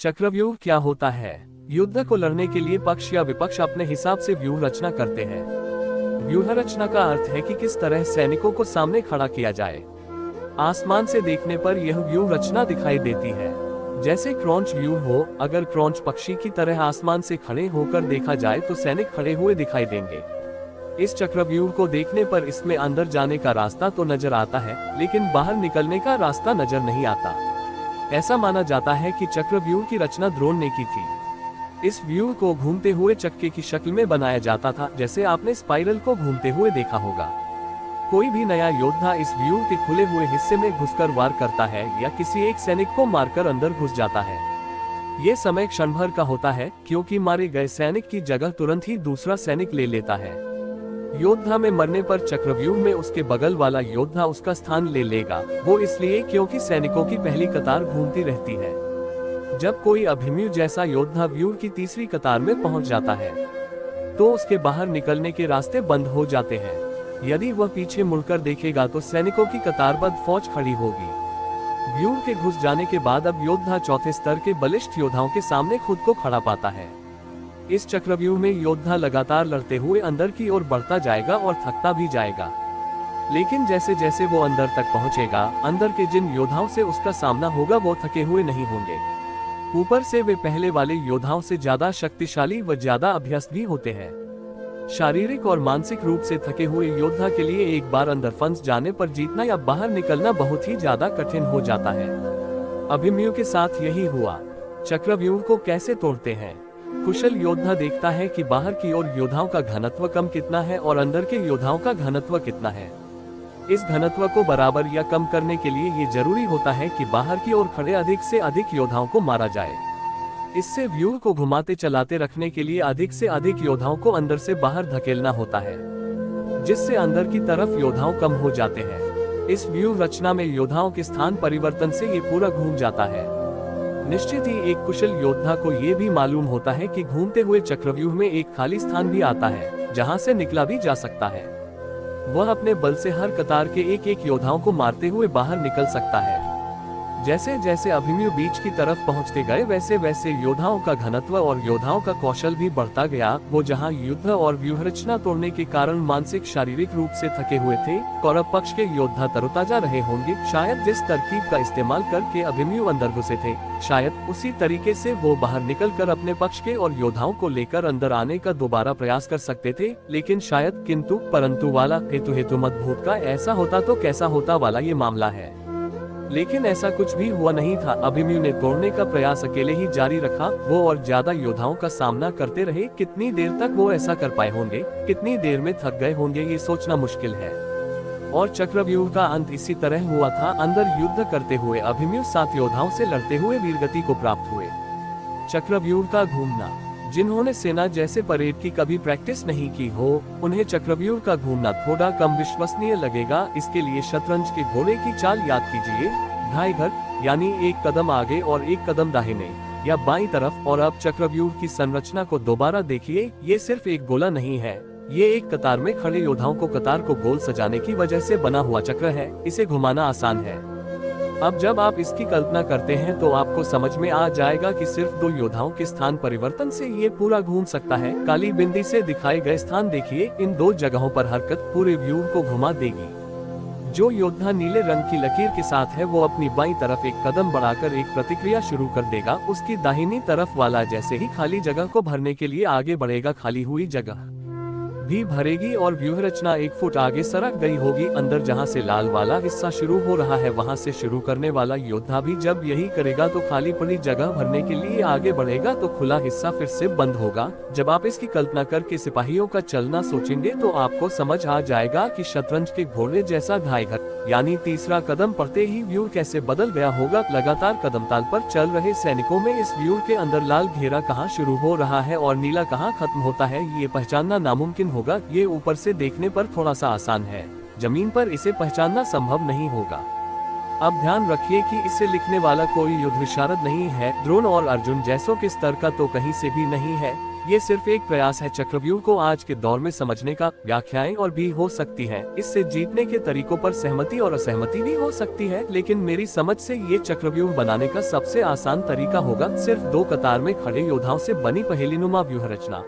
चक्रव्यूह क्या होता है? युद्ध को लड़ने के लिए पक्ष या विपक्ष अपने हिसाब से व्यूह रचना करते हैं। व्यूह रचना का अर्थ है कि किस तरह सैनिकों को सामने खड़ा किया जाए। आसमान से देखने पर यह व्यूह रचना दिखाई देती है, जैसे क्रॉन्च व्यूह हो। अगर क्रॉन्च पक्षी की तरह आसमान से खड़े होकर देखा जाए तो सैनिक खड़े हुए दिखाई देंगे। इस चक्रव्यूह को देखने पर इसमें अंदर जाने का रास्ता तो नजर आता है, लेकिन बाहर निकलने का रास्ता नजर नहीं आता। ऐसा माना जाता है कि चक्रव्यूह की रचना द्रोण ने की थी। इस व्यूह को घूमते हुए चक्के की शक्ल में बनाया जाता था, जैसे आपने स्पाइरल को घूमते हुए देखा होगा। कोई भी नया योद्धा इस व्यूह के खुले हुए हिस्से में घुसकर वार करता है या किसी एक सैनिक को मारकर अंदर घुस जाता है। ये समय क्षण भर का होता है, क्योंकि मारे गए सैनिक की जगह तुरंत ही दूसरा सैनिक ले लेता है। योद्धा में मरने पर चक्रव्यूह में उसके बगल वाला योद्धा उसका स्थान ले लेगा। वो इसलिए क्योंकि सैनिकों की पहली कतार घूमती रहती है। जब कोई अभिमन्यु जैसा योद्धा व्यूह की तीसरी कतार में पहुंच जाता है तो उसके बाहर निकलने के रास्ते बंद हो जाते हैं। यदि वह पीछे मुड़कर देखेगा तो सैनिकों की कतारबद्ध फौज खड़ी होगी। व्यूह के घुस जाने के बाद अब योद्धा चौथे स्तर के बलिष्ठ योद्धाओं के सामने खुद को खड़ा पाता है। इस चक्रव्यूह में योद्धा लगातार लड़ते हुए अंदर की ओर बढ़ता जाएगा और थकता भी जाएगा। लेकिन जैसे जैसे वो अंदर तक पहुंचेगा, अंदर के जिन योद्धाओं से उसका सामना होगा वो थके हुए नहीं होंगे। ऊपर से वे पहले वाले योद्धाओं से ज्यादा शक्तिशाली व ज्यादा अभ्यस्त भी होते हैं। शारीरिक और मानसिक रूप से थके हुए योद्धा के लिए एक बार अंदर फंस जाने पर जीतना या बाहर निकलना बहुत ही ज्यादा कठिन हो जाता है। अभिमन्यु के साथ यही हुआ। चक्रव्यूह को कैसे तोड़ते हैं? कुशल योद्धा देखता है कि बाहर की ओर योद्धाओं का घनत्व कम कितना है और अंदर के योद्धाओं का घनत्व कितना है। इस घनत्व को बराबर या कम करने के लिए ये जरूरी होता है कि बाहर की ओर खड़े अधिक से अधिक योद्धाओं को मारा जाए। इससे व्यूह को घुमाते चलाते रखने के लिए अधिक से अधिक योद्धाओं को अंदर से बाहर धकेलना होता है, जिससे अंदर की तरफ योद्धाओं कम हो जाते हैं। इस व्यूह रचना में योद्धाओं के स्थान परिवर्तन से ये पूरा घूम जाता है। निश्चित ही एक कुशल योद्धा को ये भी मालूम होता है कि घूमते हुए चक्रव्यूह में एक खाली स्थान भी आता है, जहां से निकला भी जा सकता है। वह अपने बल से हर कतार के एक एक योद्धाओं को मारते हुए बाहर निकल सकता है। जैसे जैसे अभिमन्यु बीच की तरफ पहुंचते गए, वैसे वैसे योद्धाओं का घनत्व और योद्धाओं का कौशल भी बढ़ता गया। वो जहां युद्ध और व्यूहरचना तोड़ने के कारण मानसिक शारीरिक रूप से थके हुए थे, कौरव पक्ष के योद्धा तरोताजा रहे होंगे। शायद जिस तरकीब का इस्तेमाल करके अभिमन्यु अंदर घुसे थे, शायद उसी तरीके से वो बाहर निकलकर अपने पक्ष के और योद्धाओं को लेकर अंदर आने का दोबारा प्रयास कर सकते थे। लेकिन शायद किंतु परंतु वाला हेतु मत भूत का ऐसा होता तो कैसा होता वाला ये मामला है। लेकिन ऐसा कुछ भी हुआ नहीं था। अभिमन्यु ने तोड़ने का प्रयास अकेले ही जारी रखा। वो और ज्यादा योद्धाओं का सामना करते रहे। कितनी देर तक वो ऐसा कर पाए होंगे, कितनी देर में थक गए होंगे, ये सोचना मुश्किल है। और चक्रव्यूह का अंत इसी तरह हुआ था। अंदर युद्ध करते हुए अभिमन्यु 7 योद्धाओं से लड़ते हुए वीरगति को प्राप्त हुए। चक्रव्यूह का घूमना। जिन्होंने सेना जैसे परेड की कभी प्रैक्टिस नहीं की हो, उन्हें चक्रव्यूह का घूमना थोड़ा कम विश्वसनीय लगेगा। इसके लिए शतरंज के घोड़े की चाल याद कीजिए। ढाई घर, यानी एक कदम आगे और एक कदम दाहिने या बाईं तरफ। और अब चक्रव्यूह की संरचना को दोबारा देखिए। ये सिर्फ एक गोला नहीं है, ये एक कतार में खड़े योद्धाओं को कतार को गोल सजाने की वजह से बना हुआ चक्र है। इसे घुमाना आसान है। अब जब आप इसकी कल्पना करते हैं तो आपको समझ में आ जाएगा कि सिर्फ 2 योद्धाओं के स्थान परिवर्तन से ये पूरा घूम सकता है। काली बिंदी से दिखाए गए स्थान देखिए। इन 2 जगहों पर हरकत पूरे व्यूह को घुमा देगी। जो योद्धा नीले रंग की लकीर के साथ है, वो अपनी बाईं तरफ एक कदम बढ़ाकर एक प्रतिक्रिया शुरू कर देगा। उसकी दाहिनी तरफ वाला जैसे ही खाली जगह को भरने के लिए आगे बढ़ेगा, खाली हुई जगह भी भरेगी और व्यूह रचना 1 फुट आगे सरक गई होगी। अंदर जहां से लाल वाला हिस्सा शुरू हो रहा है, वहां से शुरू करने वाला योद्धा भी जब यही करेगा तो खाली पड़ी जगह भरने के लिए आगे बढ़ेगा, तो खुला हिस्सा फिर से बंद होगा। जब आप इसकी कल्पना करके सिपाहियों का चलना सोचेंगे तो आपको समझ आ जाएगा कि शतरंज के घोड़े जैसा ढाई घर, यानी तीसरा कदम पड़ते ही व्यूह कैसे बदल गया होगा। लगातार कदमताल पर चल रहे सैनिकों में इस व्यूह के अंदर लाल घेरा कहाँ शुरू हो रहा है और नीला कहाँ खत्म होता है, ये पहचानना नामुमकिन होगा। ये ऊपर से देखने पर थोड़ा सा आसान है, जमीन पर इसे पहचानना संभव नहीं होगा। अब ध्यान रखिए कि इसे लिखने वाला कोई युद्ध विशारद नहीं है। द्रोण और अर्जुन जैसों के स्तर का तो कहीं से भी नहीं है। ये सिर्फ एक प्रयास है चक्रव्यूह को आज के दौर में समझने का। व्याख्याएं और भी हो सकती हैं। इससे जीतने के तरीकों पर सहमति और असहमति भी हो सकती है, लेकिन मेरी समझ से ये चक्रव्यूह बनाने का सबसे आसान तरीका होगा सिर्फ 2 कतार में खड़े योद्धाओं से बनी पहेलीनुमा व्यूह रचना।